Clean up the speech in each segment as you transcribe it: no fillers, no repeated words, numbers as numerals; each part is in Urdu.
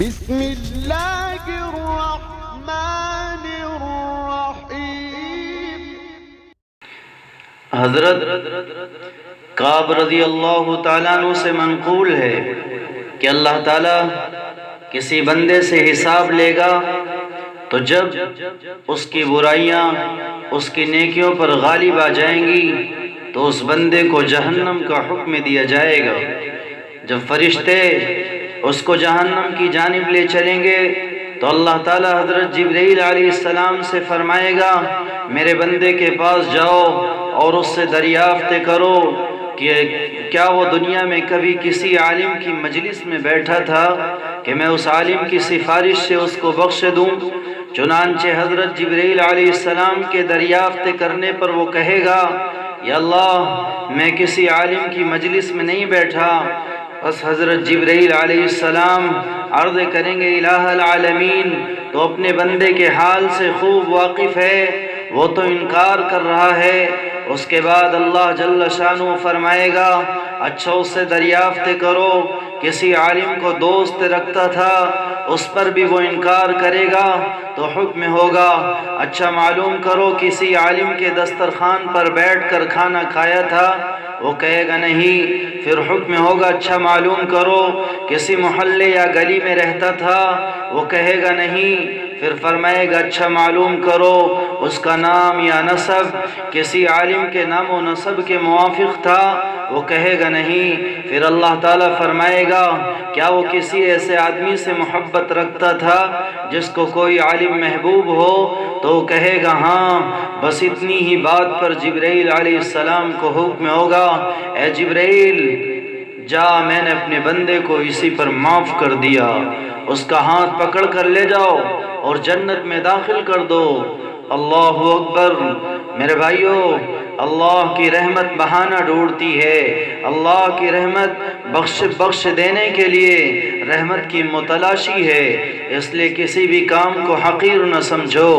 بسم اللہ الرحمن الرحیم۔ حضرت کعب رضی اللہ تعالیٰ عنہ سے منقول ہے کہ اللہ تعالیٰ کسی بندے سے حساب لے گا تو جب اس کی برائیاں اس کی نیکیوں پر غالب آ جائیں گی تو اس بندے کو جہنم کا حکم دیا جائے گا۔ جب فرشتے اس کو جہنم کی جانب لے چلیں گے تو اللہ تعالیٰ حضرت جبرائیل علیہ السلام سے فرمائے گا میرے بندے کے پاس جاؤ اور اس سے دریافت کرو کہ کیا وہ دنیا میں کبھی کسی عالم کی مجلس میں بیٹھا تھا کہ میں اس عالم کی سفارش سے اس کو بخش دوں۔ چنانچہ حضرت جبرائیل علیہ السلام کے دریافت کرنے پر وہ کہے گا یا اللہ میں کسی عالم کی مجلس میں نہیں بیٹھا۔ بس حضرت جبرائیل علیہ السلام عرض کریں گے الہ العالمین تو اپنے بندے کے حال سے خوب واقف ہے، وہ تو انکار کر رہا ہے۔ اس کے بعد اللہ جل شانہ فرمائے گا اچھا اس سے دریافت کرو کسی عالم کو دوست رکھتا تھا اس پر بھی وہ انکار کرے گا تو حکم ہوگا اچھا معلوم کرو کسی عالم کے دسترخوان پر بیٹھ کر کھانا کھایا تھا، وہ کہے گا نہیں، پھر حکم ہوگا اچھا معلوم کرو کسی محلے یا گلی میں رہتا تھا، وہ کہے گا نہیں، پھر فرمائے گا اچھا معلوم کرو اس کا نام یا نسب کسی عالم کے نام و نسب کے موافق تھا، وہ کہے گا نہیں، پھر اللہ تعالیٰ فرمائے گا کیا وہ کسی ایسے آدمی سے محبت رکھتا تھا جس کو کوئی عالم محبوب ہو، تو وہ کہے گا ہاں۔ بس اتنی ہی بات پر جبرائیل علیہ السلام کو حکم ہوگا اے جبرائیل جا میں نے اپنے بندے کو اسی پر معاف کر دیا، اس کا ہاتھ پکڑ کر لے جاؤ اور جنت میں داخل کر دو۔ اللہ اکبر۔ میرے بھائیو اللہ کی رحمت بہانہ ڈھونڈتی ہے، اللہ کی رحمت بخش دینے کے لیے رحمت کی متلاشی ہے، اس لیے کسی بھی کام کو حقیر نہ سمجھو۔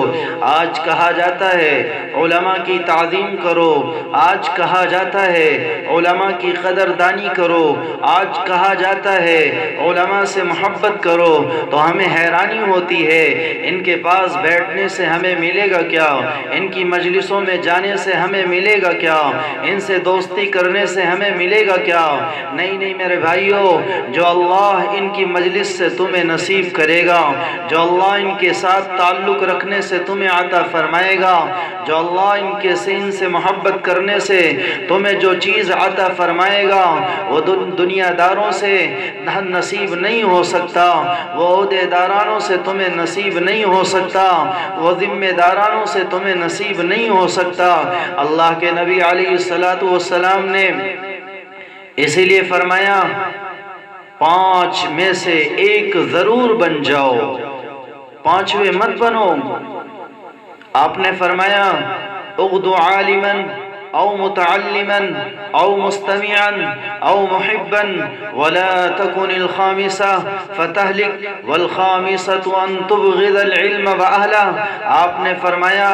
آج کہا جاتا ہے علماء کی تعظیم کرو، آج کہا جاتا ہے علماء کی قدردانی کرو، آج کہا جاتا ہے علماء سے محبت کرو، تو ہمیں حیرانی ہوتی ہے ان کے پاس بیٹھنے سے ہمیں ملے گا کیا، ان کی مجلسوں میں جانے سے ہمیں ملے گا کیا، ان سے دوستی کرنے سے ہمیں ملے گا کیا؟ نہیں نہیں میرے بھائیو، جو اللہ ان کی مجلس سے تمہیں نصیب کرے گا، جو اللہ ان کے ساتھ تعلق رکھنے سے تمہیں عطا فرمائے گا، جو اللہ ان سے محبت کرنے سے تمہیں جو چیز عطا فرمائے گا وہ دنیا داروں سے نصیب نہیں ہو سکتا، وہ عہدے دارانوں سے تمہیں نصیب نہیں ہو سکتا، وہ ذمہ دارانوں سے تمہیں نصیب نہیں ہو سکتا۔ اللہ کے نبی علیہ السلام نے اسی لیے فرمایا 5 میں سے ایک ضرور بن جاؤ، 5ویں مت بنو۔ آپ نے فرمایا اغدو عالما او متعلما او مستمعا او محبا ولا تكن الخامسة فتهلك والخامسة ان تبغض العلم واهله۔ آپ نے فرمایا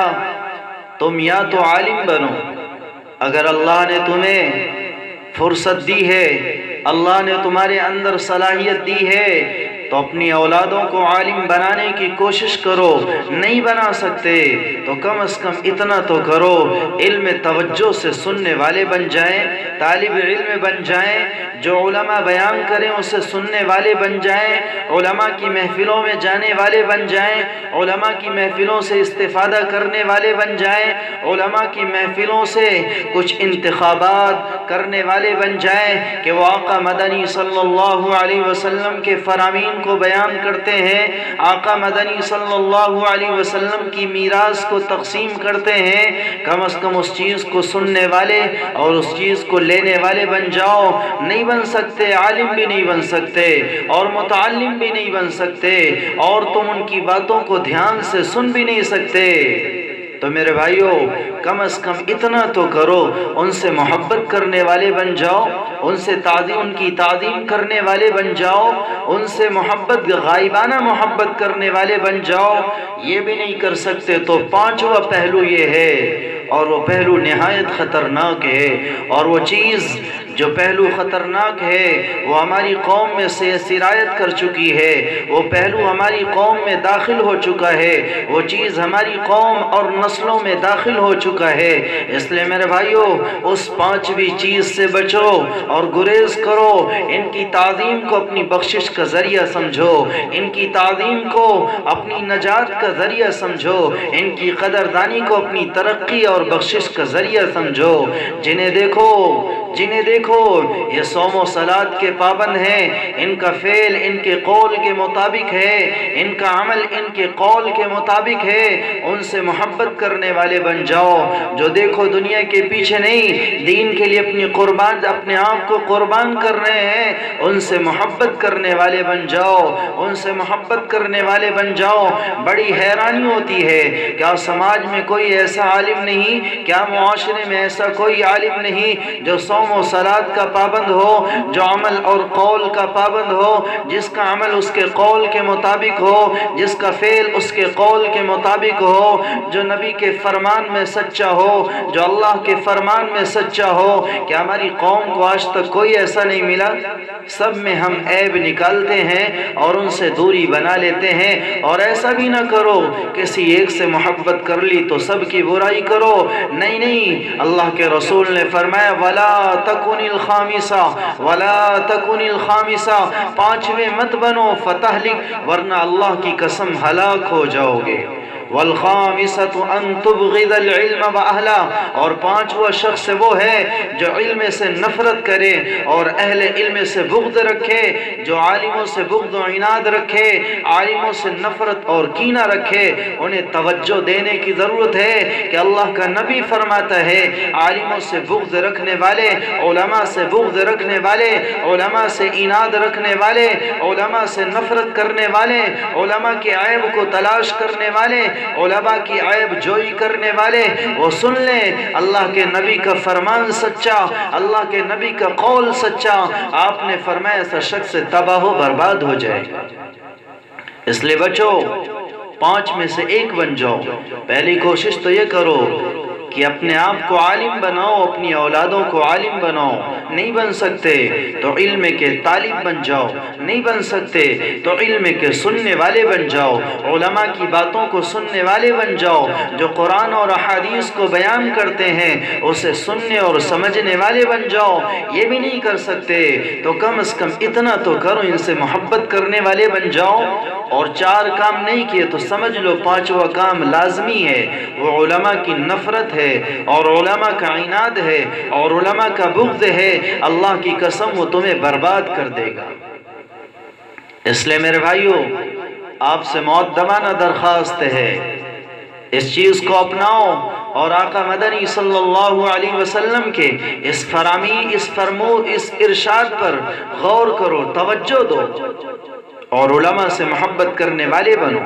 تم یا تو عالم بنو، اگر اللہ نے تمہیں فرصت دی ہے، اللہ نے تمہارے اندر صلاحیت دی ہے تو اپنی اولادوں کو عالم بنانے کی کوشش کرو، نہیں بنا سکتے تو کم از کم اتنا تو کرو علم توجہ سے سننے والے بن جائیں، طالب علم بن جائیں، جو علماء بیان کریں اسے سننے والے بن جائیں، علماء کی محفلوں میں جانے والے بن جائیں، علماء کی محفلوں سے استفادہ کرنے والے بن جائیں، علماء کی محفلوں سے کچھ انتخابات کرنے والے بن جائیں کہ وہ آقا مدنی صلی اللہ علیہ وسلم کے فرامین کو بیان کرتے ہیں، آقا مدنی صلی اللہ علیہ وسلم کی میراث کو تقسیم کرتے ہیں۔ کم از کم اس چیز کو سننے والے اور اس چیز کو لینے والے بن جاؤ۔ نہیں بن سکتے، عالم بھی نہیں بن سکتے اور متعلم بھی نہیں بن سکتے اور تم ان کی باتوں کو دھیان سے سن بھی نہیں سکتے، تو میرے بھائیو کم از کم اتنا تو کرو، ان سے محبت کرنے والے بن جاؤ، ان کی تعظیم کرنے والے بن جاؤ، ان سے محبت غائبانہ محبت کرنے والے بن جاؤ۔ یہ بھی نہیں کر سکتے تو پانچواں پہلو یہ ہے، اور وہ پہلو نہایت خطرناک ہے، اور وہ چیز جو پہلو خطرناک ہے وہ ہماری قوم میں سے سرایت کر چکی ہے، وہ پہلو ہماری قوم میں داخل ہو چکا ہے، وہ چیز ہماری قوم اور نسلوں میں داخل ہو چکا ہے۔ اس لیے میرے بھائیوں، اس پانچویں چیز سے بچو اور گریز کرو۔ ان کی تعظیم کو اپنی بخشش کا ذریعہ سمجھو، ان کی تعظیم کو اپنی نجات کا ذریعہ سمجھو، ان کی قدردانی کو اپنی ترقی اور بخشش کا ذریعہ سمجھو۔ جنہیں دیکھو یہ صوم و صلات کے پابند ہیں، ان کا فعل ان کے قول کے مطابق ہے، ان کا عمل ان کے قول کے مطابق ہے، ان سے محبت کرنے والے بن جاؤ۔ جو دیکھو دنیا کے پیچھے نہیں، دین کے لیے اپنے آپ کو قربان کر رہے ہیں، ان سے محبت کرنے والے بن جاؤ، ان سے محبت کرنے والے بن جاؤ۔ بڑی حیرانی ہوتی ہے، کیا سماج میں کوئی ایسا عالم نہیں، کیا معاشرے میں ایسا کوئی عالم نہیں جو صوم و صلات کا پابند ہو، جو عمل اور قول کا پابند ہو، جس کا عمل اس کے قول کے مطابق ہو، جس کا فعل اس کے قول کے مطابق ہو، جو نبی کے فرمان میں سچا ہو، جو اللہ کے فرمان میں سچا ہو؟ کیا ہماری قوم کو آج تک کوئی ایسا نہیں ملا؟ سب میں ہم عیب نکالتے ہیں اور ان سے دوری بنا لیتے ہیں۔ اور ایسا بھی نہ کرو کسی ایک سے محبت کر لی تو سب کی برائی کرو، نہیں، اللہ کے رسول نے فرمایا وَلَا تَكُنِ الْخَامِسَةَ، پانچویں مت بنو فَتَهْلِكَ، ورنہ اللہ کی قسم ہلاک ہو جاؤ گے۔ وَالْخَامِسَةُ أَن تُبْغِضَ الْعِلْمَ وَأَهْلَهُ، اور پانچواں شخص وہ ہے جو علم سے نفرت کرے اور اہل علم سے بغض رکھے، جو عالموں سے بغض و عناد رکھے، عالموں سے نفرت اور کینہ رکھے۔ انہیں توجہ دینے کی ضرورت ہے کہ اللہ کا نبی فرماتا ہے عالموں سے بغض رکھنے والے، علماء سے بغض رکھنے والے، علماء سے عناد رکھنے والے، علماء سے نفرت کرنے والے، علماء کے عیب کو تلاش کرنے والے، علماء کی عیب جوئی کرنے والے، وہ سن لیں اللہ کے نبی کا فرمان سچا، اللہ کے نبی کا قول سچا، آپ نے فرمایا ایسا شخص تباہ و برباد ہو جائے گا۔ اس لیے بچو، پانچ میں سے ایک بن جاؤ۔ پہلی کوشش تو یہ کرو کہ اپنے آپ کو عالم بناؤ، اپنی اولادوں کو عالم بناؤ۔ نہیں بن سکتے تو علم کے طالب بن جاؤ، نہیں بن سکتے تو علم کے سننے والے بن جاؤ، علماء کی باتوں کو سننے والے بن جاؤ، جو قرآن اور احادیث کو بیان کرتے ہیں اسے سننے اور سمجھنے والے بن جاؤ۔ یہ بھی نہیں کر سکتے تو کم از کم اتنا تو کرو، ان سے محبت کرنے والے بن جاؤ۔ اور چار کام نہیں کیے تو سمجھ لو پانچواں کام لازمی ہے، وہ علماء کی نفرت ہے، اور علماء کا عناد ہے، اور علماء کا بغض ہے۔ اللہ کی قسم وہ تمہیں برباد کر دے گا۔ اس لیے میرے بھائیوں، آپ سے مؤدبانہ درخواست ہے، اس چیز کو اپناؤ اور آقا مدنی صلی اللہ علیہ وسلم کے اس ارشاد پر غور کرو، توجہ دو اور علماء سے محبت کرنے والے بنو۔